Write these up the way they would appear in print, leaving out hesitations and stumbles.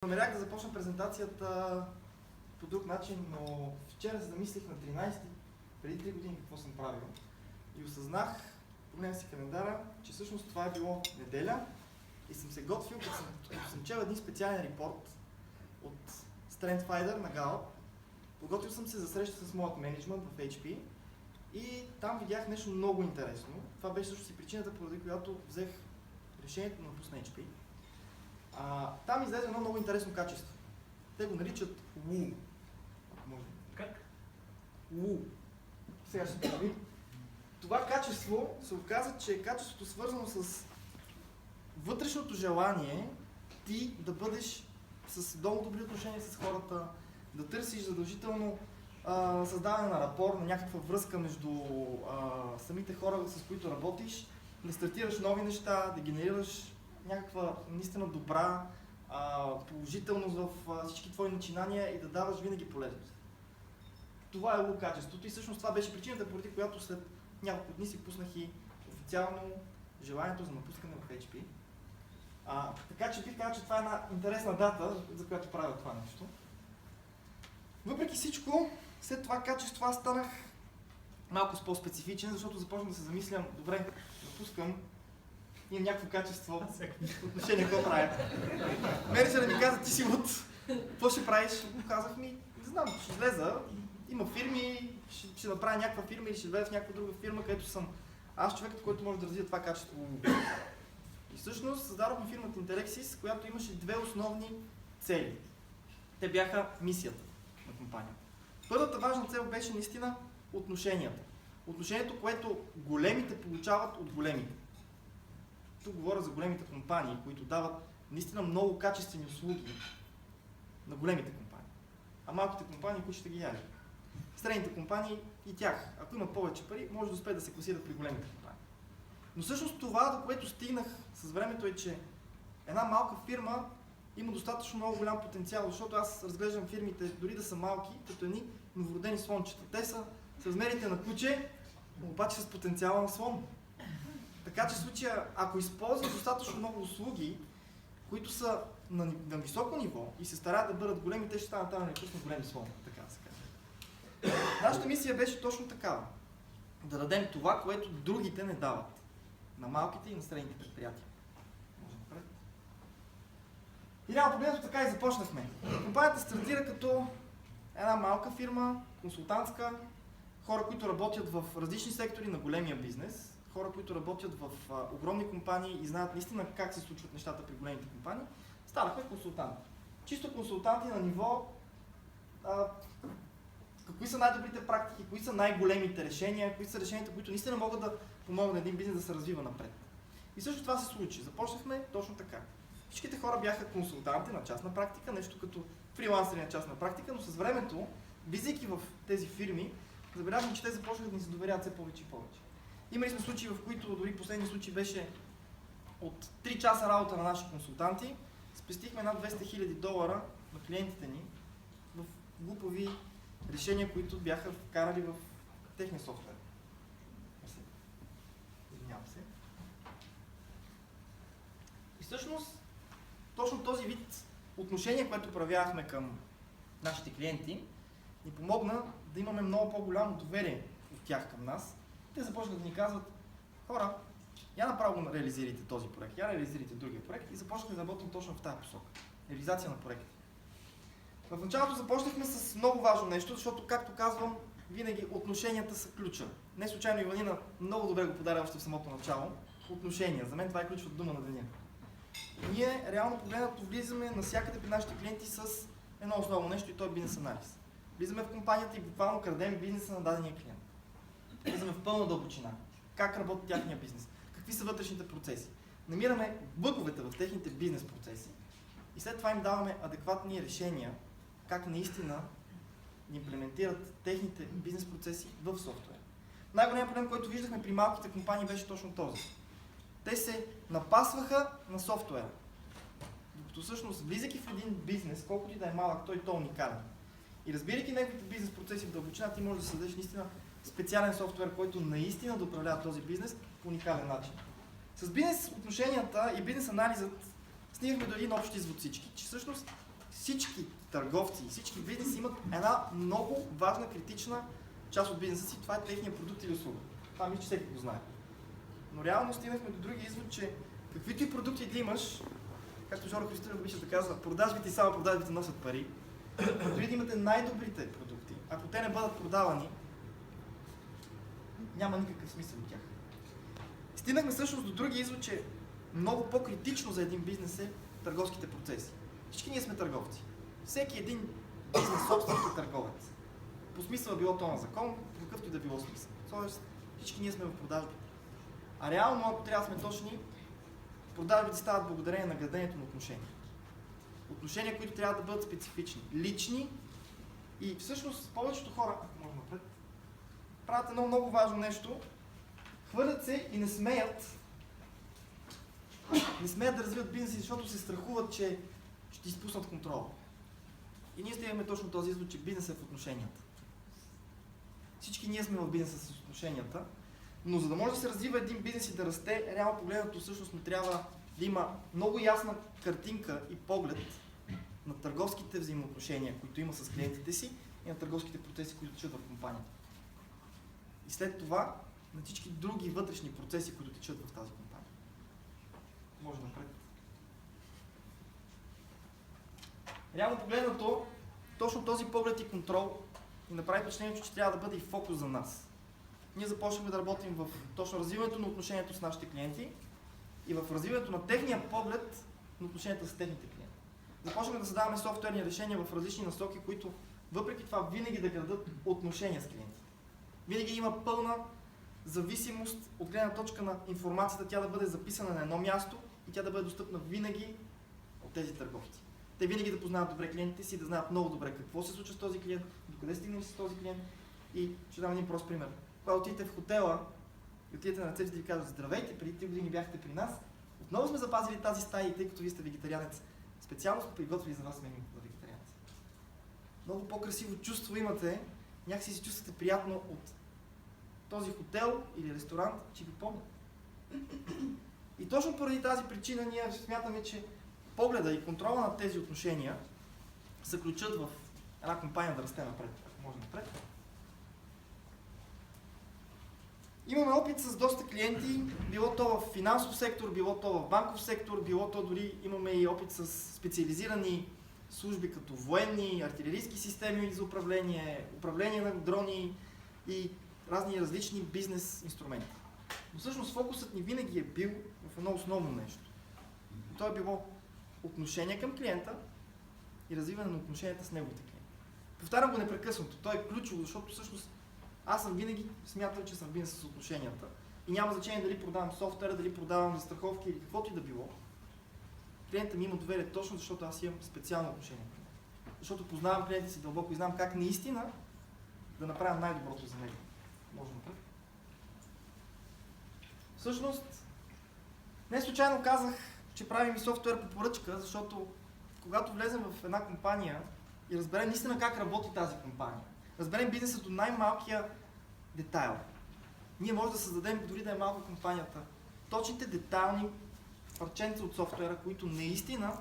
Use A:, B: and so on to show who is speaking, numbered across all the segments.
A: Намерях да започна презентацията по друг начин, но вчера се замислих на 13-ти, преди 3 години какво съм правил и осъзнах, погледнах си календара, че всъщност това е било неделя и съм се готвил, като съм чел един специален репорт от StrengthsFinder на Gallup. Подготвил съм се за среща с моят менеджмент в HP и там видях нещо много интересно. Това беше също и причината, поради която взех решението да напусна HP. Там излезе едно много интересно качество. Те го наричат WOO. Може.
B: Как?
A: WOO. Сега ще видим. Това качество се оказа, че е качеството свързано с вътрешното желание ти да бъдеш с много добри отношения с хората, да търсиш задължително създаване на рапор, на някаква връзка между самите хора, с които работиш, да стартираш нови неща, да генерираш някаква наистина добра положителност в всички твои начинания и да даваш винаги полезност. Това е качеството и всъщност това беше причината, поради която след няколко дни си пуснах и официално желанието за напускане в HP. Така че бих казал, че това е една интересна дата, за която правя това нещо. Въпреки всичко, след това качество аз станах малко по-специфичен, защото започнах да се замислям, добре, напускам, имам някакво качество, отношение какво правя. Менеджерът ми каза, ти си луд, какво ще правиш? Казах ми, не знам, ще излеза, има фирми, ще направя някаква фирма или ще влезе в някаква друга фирма, където съм аз човекът, който може да развие това качество. И всъщност създадохме фирмата Interexis, която имаше две основни цели. Те бяха мисията на компанията. Първата важна цел беше наистина отношенията. Отношението, което големите получават от големите. Тук говоря за големите компании, които дават наистина много качествени услуги на големите компании. А малките компании, които ще ги яли. Средните компании и тях, ако имат повече пари, може да успеят да се класират при големите компании. Но всъщност това, до което стигнах с времето е, че една малка фирма има достатъчно много голям потенциал, защото аз разглеждам фирмите, дори да са малки, като едни новородени слончета. Те са с размерите на куче, обаче с потенциала на слон. Така че в случая, ако използват достатъчно много услуги, които са на високо ниво и се стараят да бъдат големи, те ще станат там непусно големи слони, така да се каже. Нашата мисия беше точно такава. Да дадем това, което другите не дават. На малките и на средните предприятия. Може напред. И няма погледнато така и започнахме. Компанията стартира като една малка фирма, консултантска, хора, които работят в различни сектори на големия бизнес, хора, които работят в огромни компании и знаят наистина как се случват нещата при големите компании, станахме консултанти. Чисто консултанти на ниво кои са най-добрите практики, кои са най-големите решения, кои са решенията, които наистина могат да помогнат на един бизнес да се развива напред. И също това се случи. Започнахме точно така. Всичките хора бяха консултанти на частна практика, нещо като фрилансери на частна практика, но с времето, влизайки в тези фирми, забелязвам, че те започнаха да ни се доверят все повече и повече. Имали сме случаи, в които дори последния случай беше от 3 часа работа на наши консултанти, спестихме над $200,000 на клиентите ни в глупови решения, които бяха вкарали в техния софтуер. Извинявам се. И всъщност, точно този вид отношение, което проявявахме към нашите клиенти, ни помогна да имаме много по-голямо доверие от тях към нас. Те започнаха да ни казват, хора, я направо го реализирайте този проект, я реализирайте другия проект и започнахме да работим точно в тази посока. Реализация на проекти. В началото започнахме с много важно нещо, защото, както казвам, винаги отношенията са ключа. Не случайно Иванина много добре го подаря още в самото начало. Отношения. За мен това е ключовата дума на деня. Ние, реално погледнато, влизаме навсякъде при нашите клиенти с едно основно нещо и то е бизнес анализ. Влизаме в компанията и буквално крадем бизнеса на дадения клиент. Влизаме в пълна дълбочина. Как работи тяхния бизнес? Какви са вътрешните процеси? Намираме бъговете в техните бизнес процеси и след това им даваме адекватни решения как наистина да имплементират техните бизнес процеси в софтуер. Най-големият проблем, който виждахме при малките компании, беше точно този. Те се напасваха на софтуера. Докато всъщност, влизайки в един бизнес, колкото и да е малък, той е уникален. И разбирайки неговите бизнес процеси в дълбочина, ти можеш да създадеш наистина специален софтуер, който наистина да управлява този бизнес по уникален начин. С бизнес отношенията и бизнес анализът стигнахме до един общ извод всички, че всъщност всички търговци и всички бизнеси имат една много важна, критична част от бизнеса си, това е техния продукт или услуга. Това мисля, че всеки го знае. Но реално стигнахме до другия извод, че каквито и продукти да имаш, както Жоро Христов обича да казва, продажбите и само продажбите носят пари, дори да имате най-добрите продукти, ако те не бъдат продавани, няма никакъв смисъл от тях. Стигнахме всъщност до другия извод, че много по-критично за един бизнес е търговските процеси. Всички ние сме търговци. Всеки един бизнес собственик е търговец. По смисъл било то на закон, по какъвто и да било смисъл. Тоест, всички ние сме в продажбите. А реално, ако трябва да сме точни, продажбите стават благодарение на градението на отношения. Отношения, които трябва да бъдат специфични, лични и всъщност повечето хора, може напред, правят едно много важно нещо, хвърлят се и не смеят да развиват бизнеси, защото се страхуват, че ще изпуснат контрола. И ние стигаме точно този извод, че бизнесът е в отношенията. Всички ние сме в бизнеса с отношенията, но за да може да се развива един бизнес и да расте, реално погледнато всъщност не трябва да има много ясна картинка и поглед на търговските взаимоотношения, които има с клиентите си и на търговските процеси, които течат в компанията. И след това на всички други вътрешни процеси, които течат в тази компания. Може напред. Реално погледнато, точно този поглед и контрол ни направи впечатлението, че трябва да бъде и фокус за нас. Ние започнахме да работим в точно развиването на отношението с нашите клиенти и в развиването на техния поглед на отношенията с техните клиенти. Започнахме да създаваме софтуерни решения в различни насоки, които въпреки това винаги да градат отношения с клиентите. Винаги има пълна зависимост от гледна точка на информацията, тя да бъде записана на едно място и тя да бъде достъпна винаги от тези търговци. Те винаги да познават добре клиентите си, да знаят много добре какво се случва с този клиент, докъде стигнем с този клиент. И ще дам един прост пример. Когато отидете в хотела и отидете на рецепцията и ви кажат: здравейте, преди 3 години бяхте при нас, отново сме запазили тази стая и тъй като вие сте вегетарианец, специално сме приготвили за вас меню за вегетарианец. Много по-красиво чувство имате, някакси се чувствате приятно от този хотел или ресторант, че ви помня. И точно поради тази причина ние смятаме, че погледа и контрола на тези отношения са ключът в една компания да расте напред, ако може напред. Имаме опит с доста клиенти, било то в финансов сектор, било то в банков сектор, било то дори имаме и опит с специализирани служби като военни, артилерийски системи за управление на дрони и разни различни бизнес инструменти. Но всъщност фокусът ни винаги е бил в едно основно нещо. И то е било отношение към клиента и развиване на отношенията с неговите клиенти. Повтарям го непрекъснато, то е ключово, защото всъщност аз съм винаги смятал, че съм в бизнес с отношенията и няма значение дали продавам софтуера, дали продавам застраховки или каквото и да било. Клиентът ми има доверие точно защото аз имам специално отношение. Защото познавам клиента си дълбоко и знам как наистина да направя най-доброто за него. Може напред. Всъщност, не случайно казах, че правим и софтуер по поръчка, защото когато влезем в една компания и разберем наистина как работи тази компания, разберем бизнеса до най-малкия детайл, ние може да създадем, дори да е малка компанията, точните детайлни парченца от софтуера, които наистина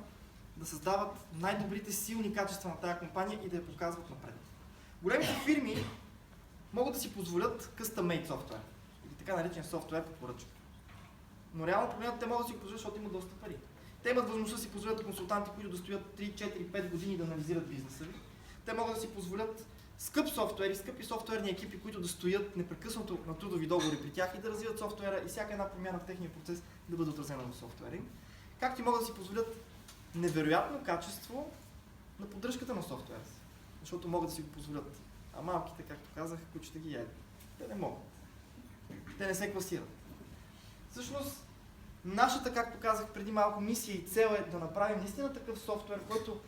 A: да създават най-добрите силни качества на тази компания и да я показват напред. Големите фирми могат да си позволят custom-made софтуер, или така наречен софтуер по поръчка. Но реално погледнато те могат да си го позволят, защото имат доста пари. Те имат възможността да си позволят консултанти, които да стоят 3, 4, 5 години да анализират бизнеса ви. Те могат да си позволят скъп софтуер и скъпи софтуерни екипи, които да стоят непрекъснато на трудови договори при тях и да развиват софтуера и всяка една промяна в техния процес да бъде отразена в софтуера им. Както и могат да си позволят невероятно качество на поддръжката на софтуера си. Защото могат да си го позволят. А малките, както казах, кучета ги ядат. Те не могат. Те не се класират. Всъщност, нашата, както казах преди малко, мисия и цел е да направим наистина такъв софтуер, който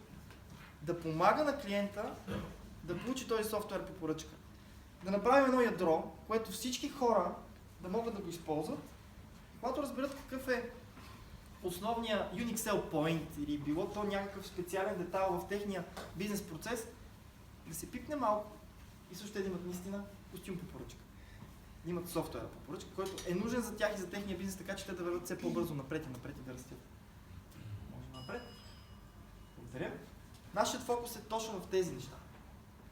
A: да помага на клиента да получи този софтуер по поръчка. Да направим едно ядро, което всички хора да могат да го използват, когато разберат какъв е основния Unique Sell Point или било то някакъв специален детайл в техния бизнес процес, да се пипне малко и също да имат наистина костюм по поръчка. Да имат софтуера по поръчка, който е нужен за тях и за техния бизнес, така че те да върват все по-бързо напред и да растят. Може напред. Благодаря. Нашият фокус е точно в тези неща.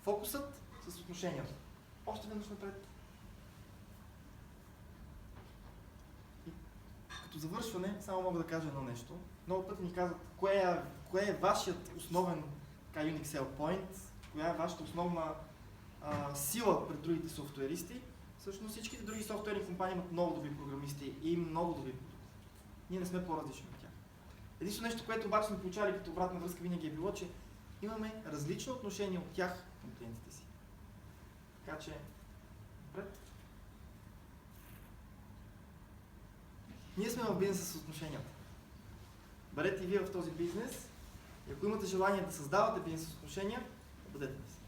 A: Фокусът с отношенията. Още веднъж напред. И като завършване, само мога да кажа едно нещо. Много пъти ни казват, кое е вашият основен Unique Sell Point, коя е вашата основна сила пред другите софтуеристи. Всъщност всичките други софтуерни компании имат много добри програмисти и много добри продукти. Ние не сме по-различни от тях. Единствено нещо, което обаче сме получали като обратна връзка винаги е било, че имаме различно отношение от тях към клиентите си. Така че, напред. Ние сме в бизнеса с отношенията. Бъдете и вие в този бизнес и ако имате желание да създавате бизнес с отношения, бъдете нас.